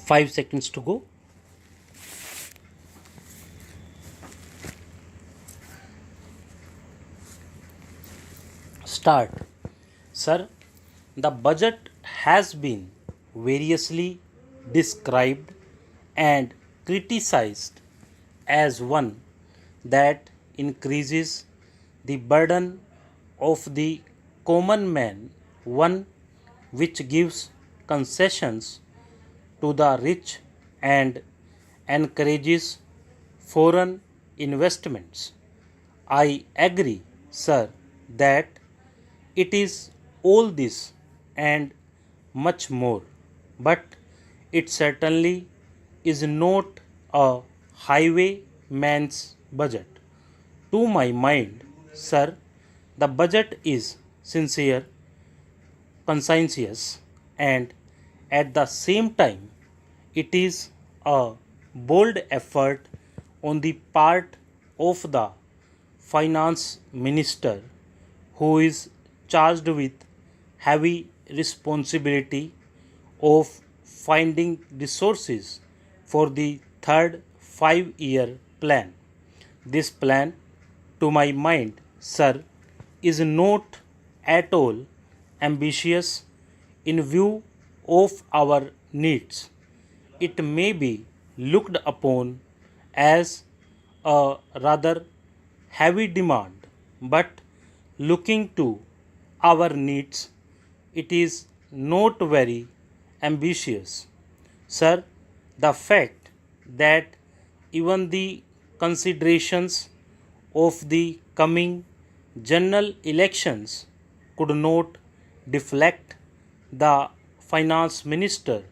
5 seconds to go. Start. Sir, the budget has been variously described and criticized as one that increases the burden of the common man, one which gives concessions to the rich and encourages foreign investments. I agree, sir, that it is all this and much more, but it certainly is not a highwayman's budget. To my mind, sir, the budget is sincere, conscientious, and at the same time, it is a bold effort on the part of the finance minister who is charged with heavy responsibility of finding resources for the third 5-year plan. This plan, to my mind, sir, is not at all ambitious in view of our needs. It may be looked upon as a rather heavy demand, but looking to our needs, it is not very ambitious. Sir, the fact that even the considerations of the coming general elections could not deflect the finance minister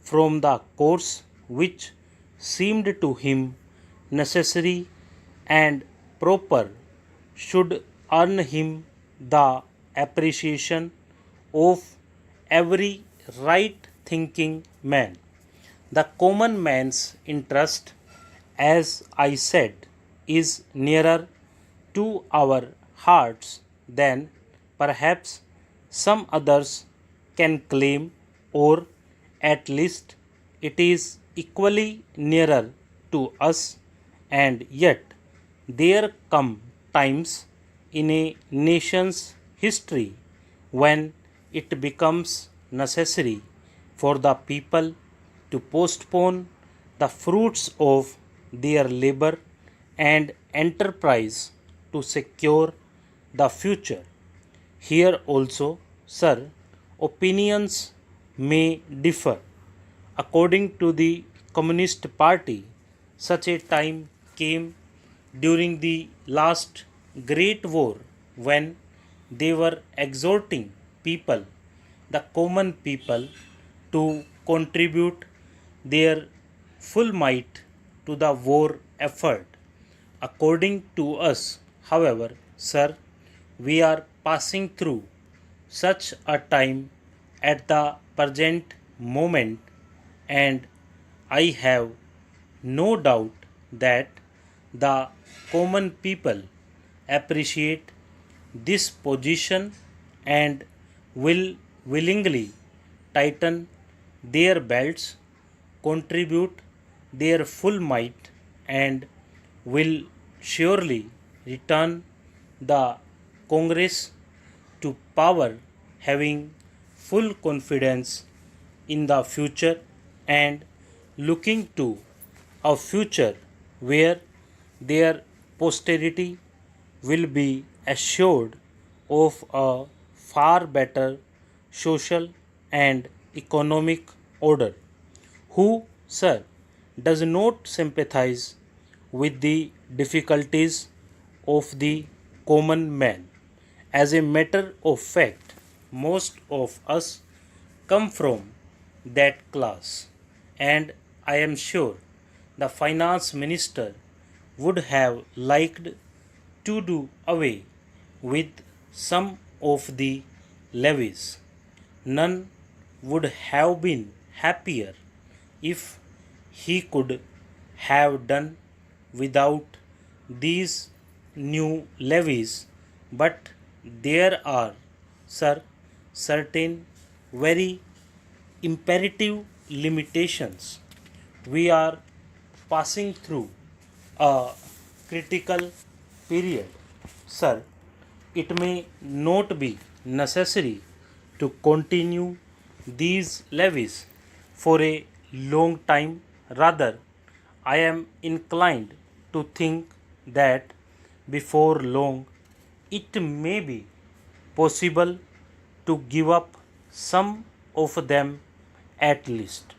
from the course which seemed to him necessary and proper should earn him the appreciation of every right thinking man. The common man's interest, as I said, is nearer to our hearts than perhaps some others can claim, or at least it is equally nearer to us, and yet there come times in a nation's history when it becomes necessary for the people to postpone the fruits of their labor and enterprise to secure the future. Here also, sir, opinions may differ. According to the Communist Party, such a time came during the last Great War when they were exhorting people, the common people, to contribute their full might to the war effort. According to us, however, sir, we are passing through such a time at the present moment, and I have no doubt that the common people appreciate this position and will willingly tighten their belts, contribute their full might, and will surely return the Congress to power, having full confidence in the future and looking to a future where their posterity will be assured of a far better social and economic order. Who, sir, does not sympathize with the difficulties of the common man? As a matter of fact, most of us come from that class, and I am sure the finance minister would have liked to do away with some of the levies. None would have been happier if he could have done without these new levies, but there are, sir, certain very imperative limitations. We are passing through a critical period. Sir, it may not be necessary to continue these levies for a long time. Rather, I am inclined to think that before long it may be possible to give up some of them at least.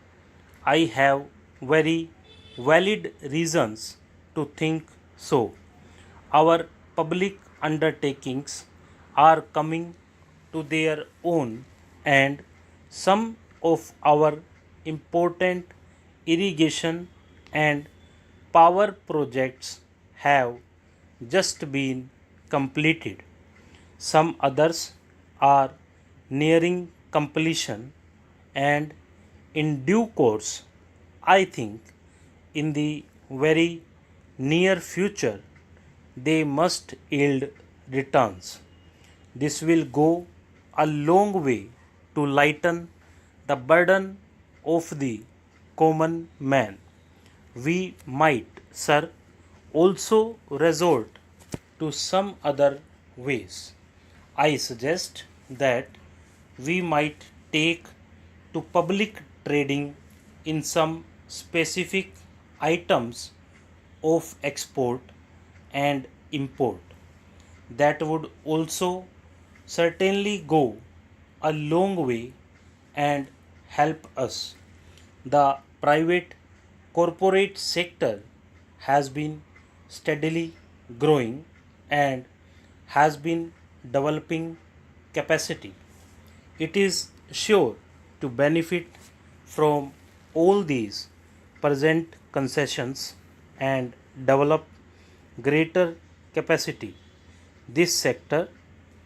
I have very valid reasons to think so. Our public undertakings are coming to their own, and some of our important irrigation and power projects have just been completed. Some others are nearing completion, and in due course, I think in the very near future, they must yield returns. This will go a long way to lighten the burden of the common man. We might, sir, also resort to some other ways. I suggest that we might take to public trading in some specific items of export and import. That would also certainly go a long way and help us. The private corporate sector has been steadily growing and has been developing capacity. It is sure to benefit from all these present concessions and develop greater capacity. This sector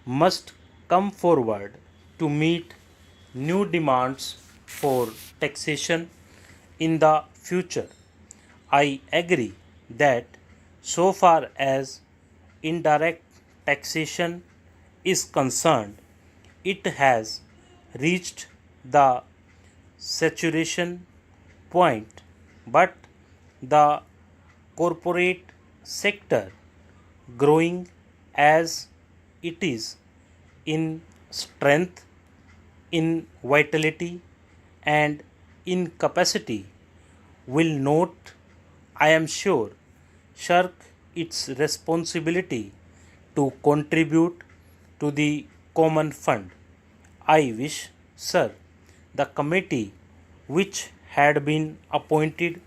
must come forward to meet new demands for taxation in the future. I agree that so far as indirect taxation is concerned, it has reached the saturation point, but the corporate sector, growing as it is in strength, in vitality, and in capacity, will not, I am sure, shirk its responsibility to contribute to the common fund. I wish, sir, the committee which had been appointed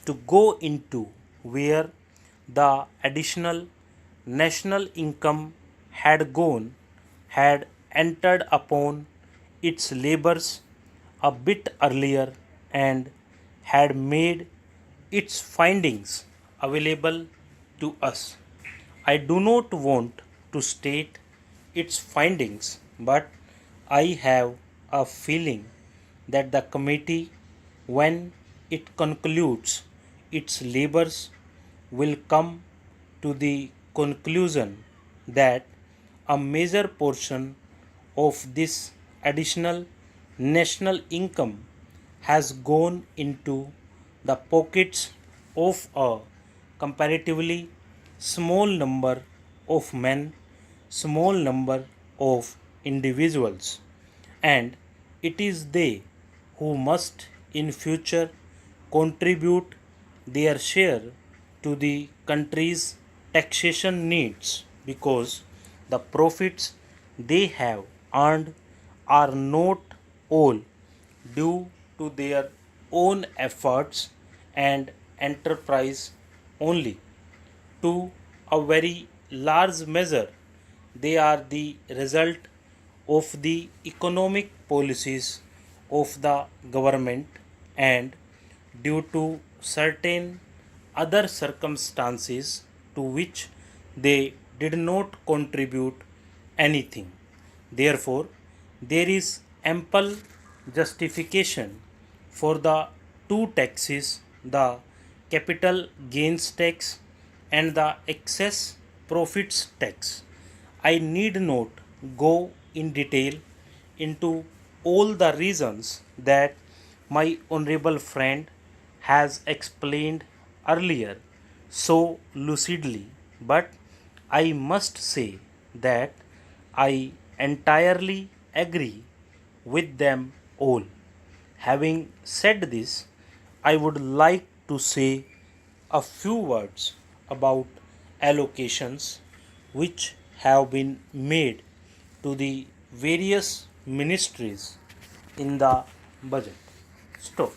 to go into where the additional national income had gone had entered upon its labors a bit earlier and had made its findings available to us. I do not want to state its findings, but I have a feeling that the committee, when it concludes its labors, will come to the conclusion that a major portion of this additional national income has gone into the pockets of a comparatively small number of men, small number of individuals, and it is they who must in future contribute their share to the country's taxation needs, because the profits they have earned are not all due to their own efforts and enterprise only. To a very large measure, they are the result of the economic policies of the government, and due to certain other circumstances to which they did not contribute anything. Therefore, there is ample justification for the two taxes, the capital gains tax and the excess profits tax. I need not go in detail into all the reasons that my honorable friend has explained earlier so lucidly, but I must say that I entirely agree with them all. Having said this, I would like to say a few words about allocations which have been made to the various ministries in the budget. Stop.